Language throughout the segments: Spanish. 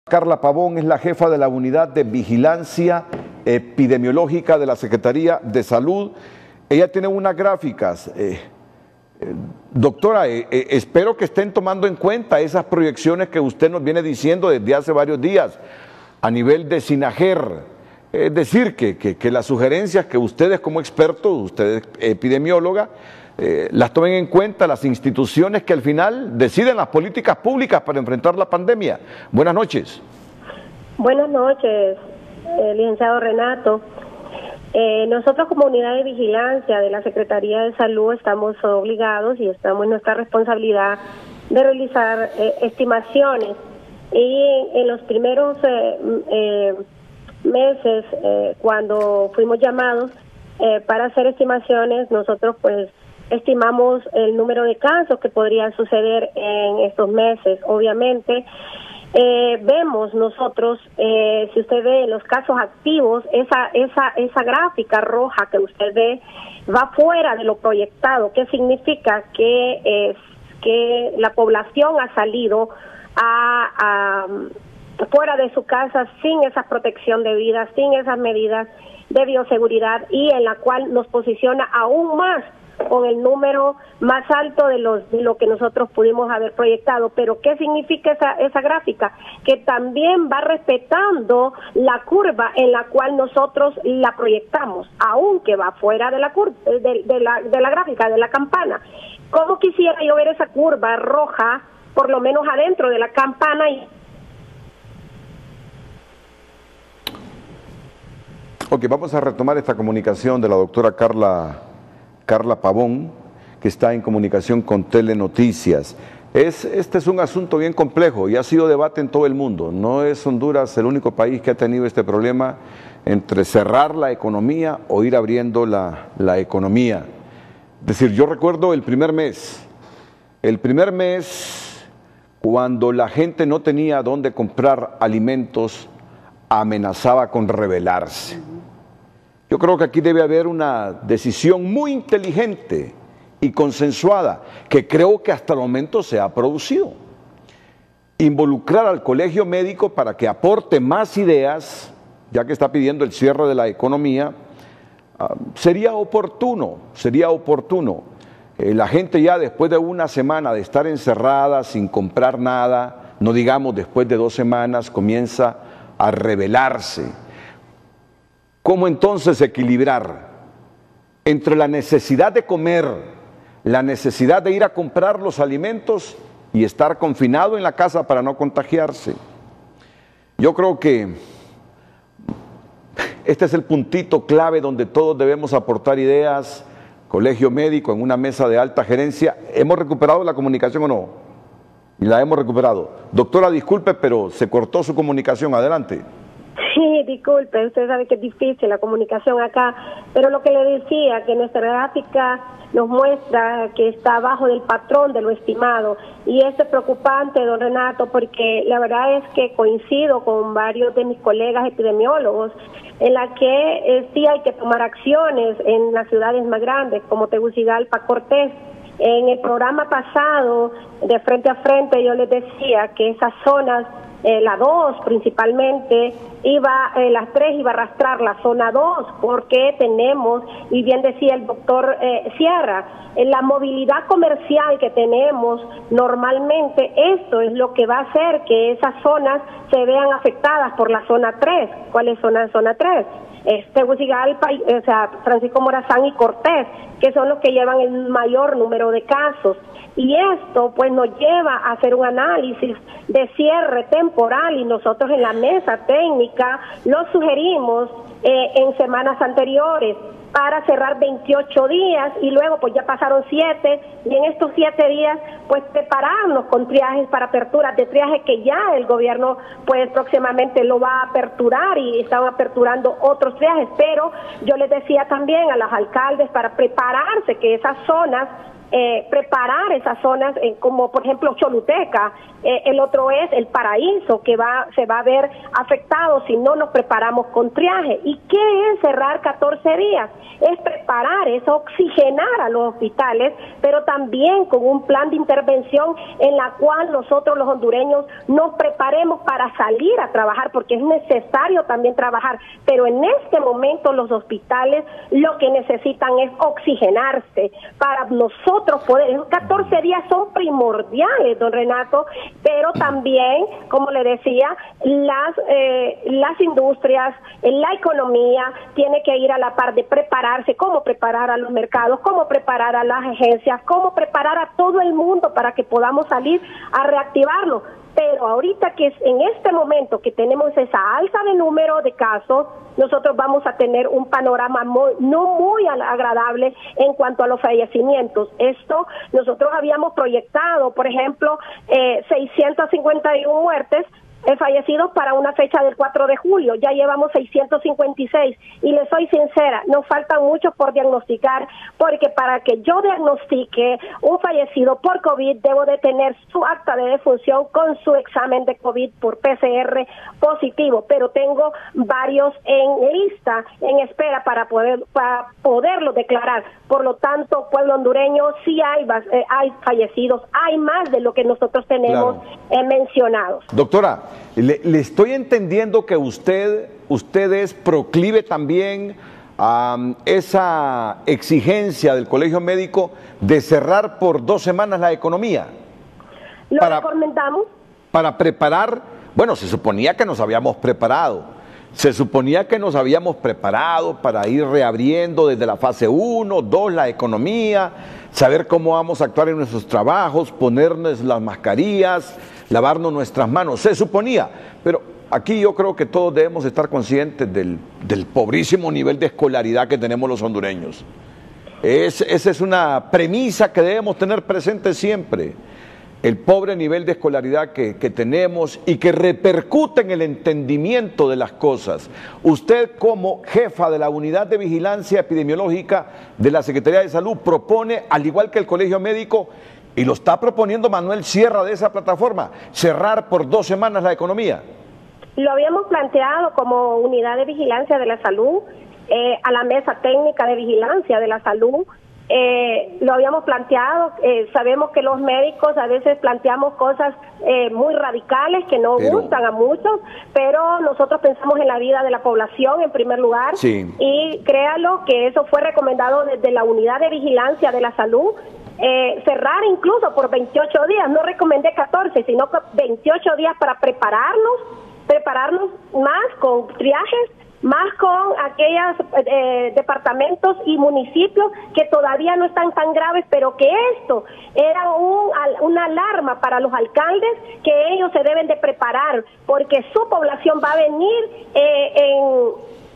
Carla Pavón es la jefa de la Unidad de Vigilancia Epidemiológica de la Secretaría de Salud. Ella tiene unas gráficas. Doctora, espero que estén tomando en cuenta esas proyecciones que usted nos viene diciendo desde hace varios días a nivel de SINAGER. Es decir, que las sugerencias que ustedes como expertos, ustedes epidemióloga, las tomen en cuenta las instituciones que al final deciden las políticas públicas para enfrentar la pandemia. Buenas noches. Buenas noches, licenciado Renato. Nosotros como unidad de vigilancia de la Secretaría de Salud estamos obligados y estamos en nuestra responsabilidad de realizar estimaciones. Y en los primeros meses, cuando fuimos llamados para hacer estimaciones, nosotros pues estimamos el número de casos que podrían suceder en estos meses. Obviamente, vemos nosotros, si usted ve los casos activos, esa gráfica roja que usted ve va fuera de lo proyectado, que significa que la población ha salido fuera de su casa sin esa protección de vida, sin esas medidas de bioseguridad, y en la cual nos posiciona aún más con el número más alto de lo que nosotros pudimos haber proyectado. Pero ¿qué significa esa gráfica? Que también va respetando la curva en la cual nosotros la proyectamos, aunque va fuera de la curva, de la gráfica, de la campana. ¿Cómo quisiera yo ver esa curva roja, por lo menos adentro de la campana? Ok, vamos a retomar esta comunicación de la doctora Carla Pavón, que está en comunicación con Telenoticias. Este es un asunto bien complejo y ha sido debate en todo el mundo. No es Honduras el único país que ha tenido este problema entre cerrar la economía o ir abriendo la economía. Es decir, yo recuerdo el primer mes, cuando la gente no tenía dónde comprar alimentos, amenazaba con rebelarse. Yo creo que aquí debe haber una decisión muy inteligente y consensuada, que creo que hasta el momento se ha producido. Involucrar al colegio médico para que aporte más ideas, ya que está pidiendo el cierre de la economía, sería oportuno. La gente ya después de una semana de estar encerrada sin comprar nada, no digamos después de 2 semanas, comienza a rebelarse. ¿Cómo entonces equilibrar entre la necesidad de comer, la necesidad de ir a comprar los alimentos y estar confinado en la casa para no contagiarse? Yo creo que este es el puntito clave donde todos debemos aportar ideas. Colegio médico en una mesa de alta gerencia. ¿Hemos recuperado la comunicación o no? Y la hemos recuperado. Doctora, disculpe, pero se cortó su comunicación. Adelante. Sí, disculpe, usted sabe que es difícil la comunicación acá, pero lo que le decía, que nuestra gráfica nos muestra que está abajo del patrón de lo estimado, y esto es preocupante, don Renato, porque la verdad es que coincido con varios de mis colegas epidemiólogos en la que sí hay que tomar acciones en las ciudades más grandes, como Tegucigalpa, Cortés. En el programa pasado, de Frente a Frente, yo les decía que esas zonas, la 2 principalmente, las 3 iba a arrastrar la zona 2, porque tenemos, y bien decía el doctor Sierra, en la movilidad comercial que tenemos normalmente, esto es lo que va a hacer que esas zonas se vean afectadas por la zona 3. ¿Cuál es zona 3? Tegucigalpa, Francisco Morazán y Cortés, que son los que llevan el mayor número de casos. Y esto pues nos lleva a hacer un análisis de cierre temporal, y nosotros en la mesa técnica lo sugerimos en semanas anteriores, para cerrar 28 días, y luego pues ya pasaron 7, y en estos 7 días pues prepararnos con triajes para aperturas de triaje, que ya el gobierno pues próximamente lo va a aperturar, y están aperturando otros triajes. Pero yo les decía también a los alcaldes para prepararse, que esas zonas preparar esas zonas, como por ejemplo Choluteca, el otro es el Paraíso, que se va a ver afectado si no nos preparamos con triaje. ¿Y qué es cerrar 14 días? Es preparar, es oxigenar a los hospitales, pero también con un plan de intervención en la cual nosotros los hondureños nos preparemos para salir a trabajar, porque es necesario también trabajar, pero en este momento los hospitales lo que necesitan es oxigenarse para nosotros poder. Esos 14 días son primordiales, don Renato, pero también, como le decía, las industrias, la economía tiene que ir a la par de prepararse, cómo preparar a los mercados, cómo preparar a las agencias, cómo preparar a todo el mundo para que podamos salir a reactivarlo. Pero ahorita que en este momento que tenemos esa alza de número de casos, nosotros vamos a tener un panorama no muy agradable en cuanto a los fallecimientos. Esto nosotros habíamos proyectado, por ejemplo, 651 muertes fallecidos para una fecha del 4 de julio, ya llevamos 656 y les soy sincera, nos faltan muchos por diagnosticar, porque para que yo diagnostique un fallecido por COVID debo de tener su acta de defunción con su examen de COVID por PCR positivo, pero tengo varios en lista, en espera para poderlo declarar. Por lo tanto, pueblo hondureño, sí hay fallecidos, hay más de lo que nosotros tenemos mencionados. Doctora, le estoy entendiendo que usted es proclive también a esa exigencia del Colegio Médico de cerrar por 2 semanas la economía. ¿Lo recomendamos? Para preparar, bueno, se suponía que nos habíamos preparado. Se suponía que nos habíamos preparado para ir reabriendo desde la fase 1, 2, la economía, saber cómo vamos a actuar en nuestros trabajos, ponernos las mascarillas, lavarnos nuestras manos, se suponía, pero aquí yo creo que todos debemos estar conscientes del pobrísimo nivel de escolaridad que tenemos los hondureños. Esa es una premisa que debemos tener presente siempre, el pobre nivel de escolaridad que tenemos y que repercute en el entendimiento de las cosas. Usted, como jefa de la Unidad de Vigilancia Epidemiológica de la Secretaría de Salud, propone, al igual que el Colegio Médico, y lo está proponiendo Manuel Sierra de esa plataforma, cerrar por 2 semanas la economía. Lo habíamos planteado como Unidad de Vigilancia de la Salud, a la Mesa Técnica de Vigilancia de la Salud. Lo habíamos planteado, sabemos que los médicos a veces planteamos cosas muy radicales que no gustan a muchos, pero nosotros pensamos en la vida de la población en primer lugar, sí. Y créalo que eso fue recomendado desde la Unidad de Vigilancia de la Salud, cerrar incluso por 28 días, no recomendé 14, sino 28 días para prepararnos más con triajes, más con aquellos departamentos y municipios que todavía no están tan graves, pero que esto era una alarma para los alcaldes, que ellos se deben de preparar, porque su población va a venir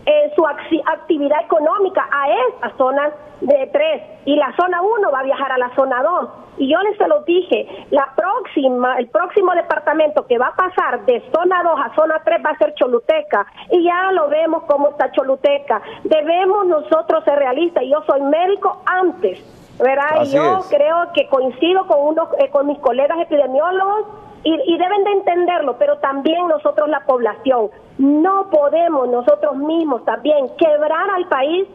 en su actividad económica a estas zonas de 3, y la zona 1 va a viajar a la zona 2. Y yo les se lo dije, el próximo departamento que va a pasar de zona 2 a zona 3 va a ser Choluteca, y ya lo vemos cómo está Choluteca. Debemos nosotros ser realistas, y yo soy médico antes, ¿verdad? Así y yo es. creo que coincido con mis colegas epidemiólogos, y deben de entenderlo, pero también nosotros, la población, no podemos nosotros mismos también quebrar al país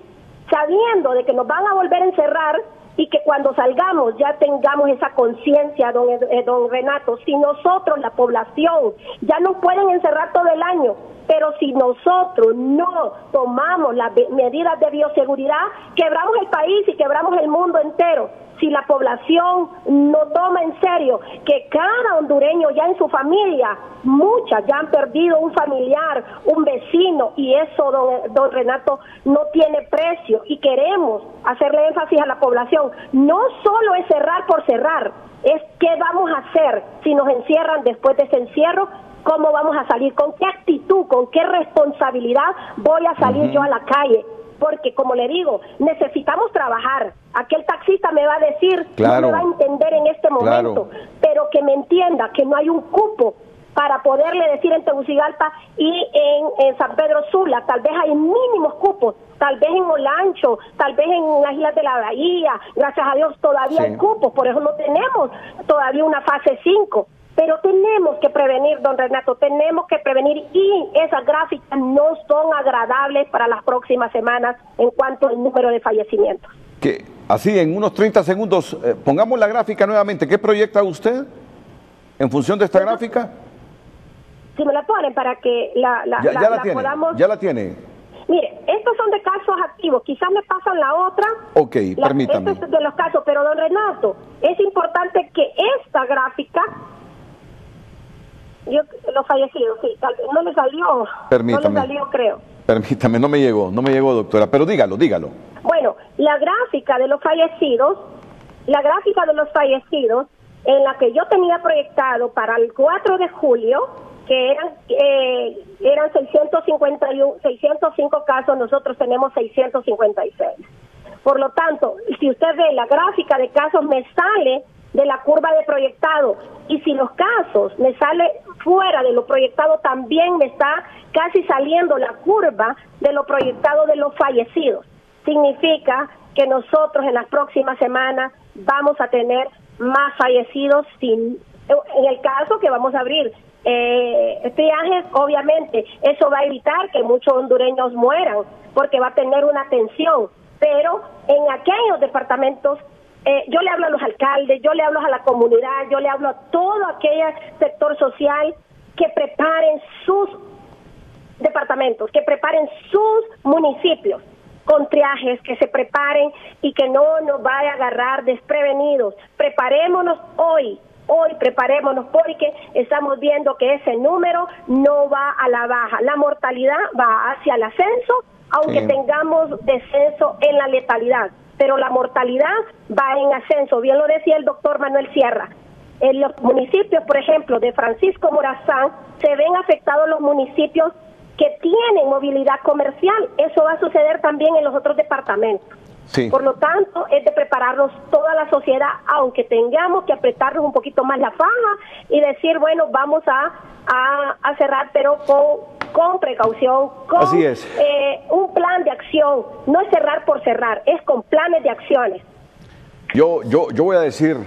sabiendo de que nos van a volver a encerrar, y que cuando salgamos ya tengamos esa conciencia, don Renato. Si nosotros, la población, ya nos pueden encerrar todo el año, pero si nosotros no tomamos las medidas de bioseguridad, quebramos el país y quebramos el mundo entero. Si la población no toma en serio que cada hondureño ya en su familia, muchas ya han perdido un familiar, un vecino, y eso, don Renato, no tiene precio, y queremos hacerle énfasis a la población. No solo es cerrar por cerrar, es qué vamos a hacer si nos encierran después de ese encierro. ¿Cómo vamos a salir? ¿Con qué actitud? ¿Con qué responsabilidad voy a salir yo a la calle? Porque, como le digo, necesitamos trabajar. Aquel taxista me va a decir, claro, no me va a entender en este momento, claro, pero que me entienda que no hay un cupo para poderle decir en Tegucigalpa y en San Pedro Sula. Tal vez hay mínimos cupos, tal vez en Olancho, tal vez en las Islas de la Bahía. Gracias a Dios todavía hay cupos, por eso no tenemos todavía una fase 5. Pero tenemos que prevenir, don Renato, tenemos que prevenir, y esas gráficas no son agradables para las próximas semanas en cuanto al número de fallecimientos. Que así, en unos 30 segundos, pongamos la gráfica nuevamente. ¿Qué proyecta usted en función de esta gráfica? Si me la ponen para que la podamos... Ya la tiene. Mire, estos son de casos activos, quizás me pasan la otra. Ok, permítame. Estos es de los casos, pero don Renato, es importante que esta gráfica... los fallecidos, sí, no le salió. Permítame. No le salió, creo. Permítame, no me llegó, doctora, pero dígalo. Bueno, la gráfica de los fallecidos, en la que yo tenía proyectado para el 4 de julio, que eran 605 casos, nosotros tenemos 656. Por lo tanto, si usted ve la gráfica de casos, me sale de la curva de proyectado, y si los casos me sale fuera de lo proyectado, también me está casi saliendo la curva de lo proyectado de los fallecidos. Significa que nosotros en las próximas semanas vamos a tener más fallecidos, en el caso que vamos a abrir triajes. Obviamente eso va a evitar que muchos hondureños mueran, porque va a tener una atención, pero en aquellos departamentos, yo le hablo a los alcaldes, yo le hablo a la comunidad, yo le hablo a todo aquel sector social que preparen sus departamentos, que preparen sus municipios con triajes, que se preparen y que no nos vaya a agarrar desprevenidos. Preparémonos hoy preparémonos, porque estamos viendo que ese número no va a la baja. La mortalidad va hacia el ascenso, aunque tengamos descenso en la letalidad, pero la mortalidad va en ascenso. Bien lo decía el doctor Manuel Sierra. En los municipios, por ejemplo, de Francisco Morazán, se ven afectados los municipios que tienen movilidad comercial. Eso va a suceder también en los otros departamentos. Sí. Por lo tanto, es de prepararnos toda la sociedad, aunque tengamos que apretarnos un poquito más la faja y decir, bueno, vamos a cerrar, pero con precaución, con Así es. Un plan de acción. No es cerrar por cerrar, es con planes de acciones. Yo voy a decir